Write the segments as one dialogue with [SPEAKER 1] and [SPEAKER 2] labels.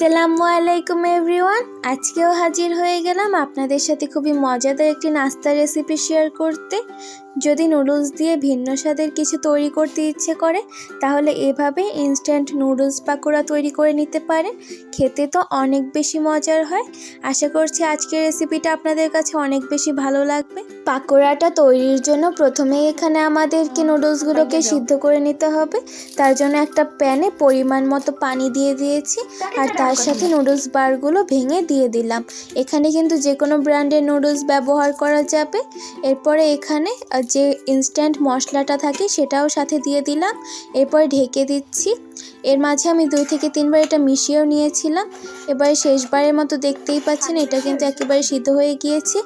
[SPEAKER 1] আসসালামু আলাইকুম এভরিওয়ান। আজকেও হাজির হয়ে গেলাম আপনাদের সাথে খুবই মজাদার একটি নাস্তা রেসিপি শেয়ার করতে। যদি নুডলস দিয়ে ভিন্ন স্বাদের কিছু তৈরি করতে ইচ্ছে করে তাহলে এভাবে ইনস্ট্যান্ট নুডলস পাকোড়া তৈরি করে নিতে পারেন। খেতে তো অনেক বেশি মজার হয়। আশা করছি আজকের রেসিপিটা আপনাদের কাছে অনেক বেশি ভালো লাগবে। পাকোড়াটা তৈরির জন্য প্রথমেই এখানে আমাদেরকে নুডলসগুলোকে সিদ্ধ করে নিতে হবে। তার জন্য একটা প্যানে পরিমাণ মতো পানি দিয়ে দিয়েছি আর তার সাথে নুডলস বারগুলো ভেঙে দিয়ে দিলাম। এখানে কিন্তু যে কোনো ব্র্যান্ডের নুডলস ব্যবহার করা যাবে। এরপরে এখানে যে ইনস্ট্যান্ট মশলাটা থাকে সেটাও সাথে দিয়ে দিলাম। এরপর ঢেকে দিচ্ছি। এর মাঝে আমি 2 থেকে 3 বার এটা মিশিয়েও নিয়েছিলাম। এবারে শেষবারের মতো দেখতেই পাচ্ছেন এটা কিন্তু একেবারে সিদ্ধ হয়ে গিয়েছে।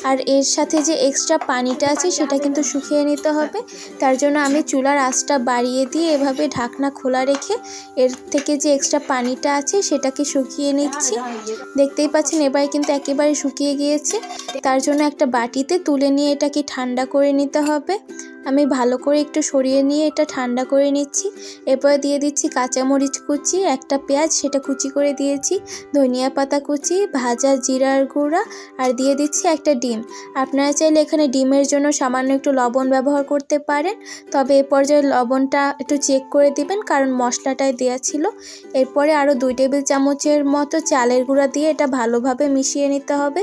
[SPEAKER 1] আর এর সাথে যে এক্সট্রা পানিটা আছে সেটা কিন্তু শুকিয়ে নিতে হবে। তার জন্য আমি চুলার আঁচটা বাড়িয়ে দিয়ে এভাবে ঢাকনা খোলা রেখে এর থেকে যে এক্সট্রা পানিটা আছে সেটাকে শুকিয়ে নিচ্ছি। দেখতেই পাচ্ছেন এবারে কিন্তু একেবারে শুকিয়ে গিয়েছে। তার জন্য একটা বাটিতে তুলে নিয়ে এটাকে ঠান্ডা করে নিতে হবে। আমি ভালো করে একটু সরিয়ে নিয়ে এটা ঠান্ডা করে নিচ্ছি। এরপর দিয়ে দিচ্ছি কাঁচামরিচ কুচি, একটা পেঁয়াজ সেটা কুচি করে দিয়েছি, ধনিয়া পাতা কুচি, ভাজা জিরার গুঁড়া আর দিয়ে দিচ্ছি একটা ডিম। আপনারা চাইলে এখানে ডিমের জন্য সামান্য একটু লবণ ব্যবহার করতে পারেন, তবে এ পর্যায়ে লবণটা একটু চেক করে দিবেন কারণ মশলাটায় দেওয়া ছিল। এরপরে আরও 2 টেবিল চামচের মতো চালের গুঁড়া দিয়ে এটা ভালোভাবে মিশিয়ে নিতে হবে।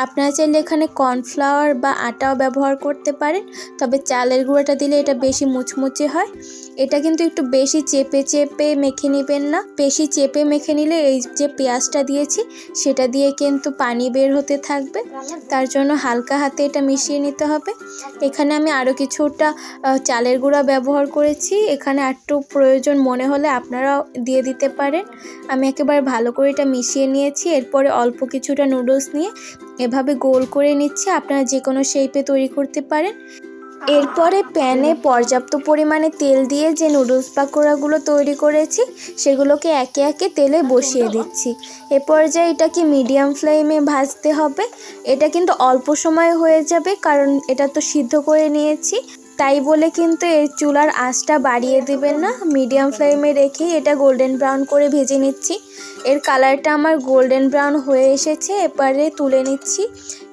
[SPEAKER 1] আপনারা চাইলে এখানে কর্নফ্লাওয়ার বা আটাও ব্যবহার করতে পারেন, তবে চালের গুঁড়াটা দিলে এটা বেশি মুচমুচে হয়। এটা কিন্তু একটু বেশি চেপে চেপে মেখে নেবেন না। বেশি চেপে মেখে নিলে এই যে পেঁয়াজটা দিয়েছি সেটা দিয়ে কিন্তু পানি বের হতে থাকবে। তার জন্য হালকা হাতে এটা মিশিয়ে নিতে হবে। এখানে আমি আরও কিছুটা চালের গুঁড়া ব্যবহার করেছি। এখানে একটু প্রয়োজন মনে হলে আপনারাও দিয়ে দিতে পারেন। আমি একেবারে ভালো করে এটা মিশিয়ে নিয়েছি। এরপরে অল্প কিছুটা নুডলস নিয়ে এভাবে গোল করে নিচ্ছি। আপনারা যে কোনো শেপে তৈরি করতে পারেন। এরপরে প্যানে পর্যাপ্ত পরিমাণে তেল দিয়ে যে নুডলস পাকোড়াগুলো তৈরি করেছি সেগুলোকে একে একে তেলে বসিয়ে দিচ্ছি। এ পর্যায়ে এটাকে মিডিয়াম ফ্লেমে ভাজতে হবে। এটা কিন্তু অল্প সময় হয়ে যাবে কারণ এটা তো সিদ্ধ করে নিয়েছি, তাই বলে কিন্তু এই চুলার আঁচটা বাড়িয়ে দিবেন না। মিডিয়াম ফ্লেমে রেখেই এটা গোল্ডেন ব্রাউন করে ভেজে নিচ্ছি। এর কালারটা আমার গোল্ডেন ব্রাউন হয়ে এসেছে। এবারে তুলে নিচ্ছি।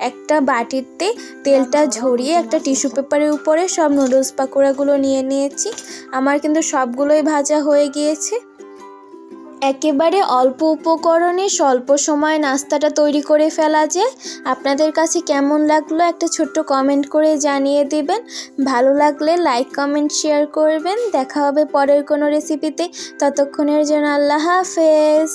[SPEAKER 1] একটা বাটিতে তেলটা ঝরিয়ে একটা টিস্যু পেপারের উপরে সব নুডলস পাকোড়াগুলো নিয়ে নিয়েছি। আমার কিন্তু সবগুলোই ভাজা হয়ে গিয়েছে। একেবারে অল্প উপকরণে স্বল্প সময়ে নাস্তাটা তৈরি করে ফেলা যায়। আপনাদের কাছে কেমন লাগলো একটা ছোট্ট কমেন্ট করে জানিয়ে দিবেন। ভালো লাগলে লাইক কমেন্ট শেয়ার করবেন। দেখা হবে পরের কোনো রেসিপিতে। ততক্ষণের জন্য আল্লাহ হাফেজ।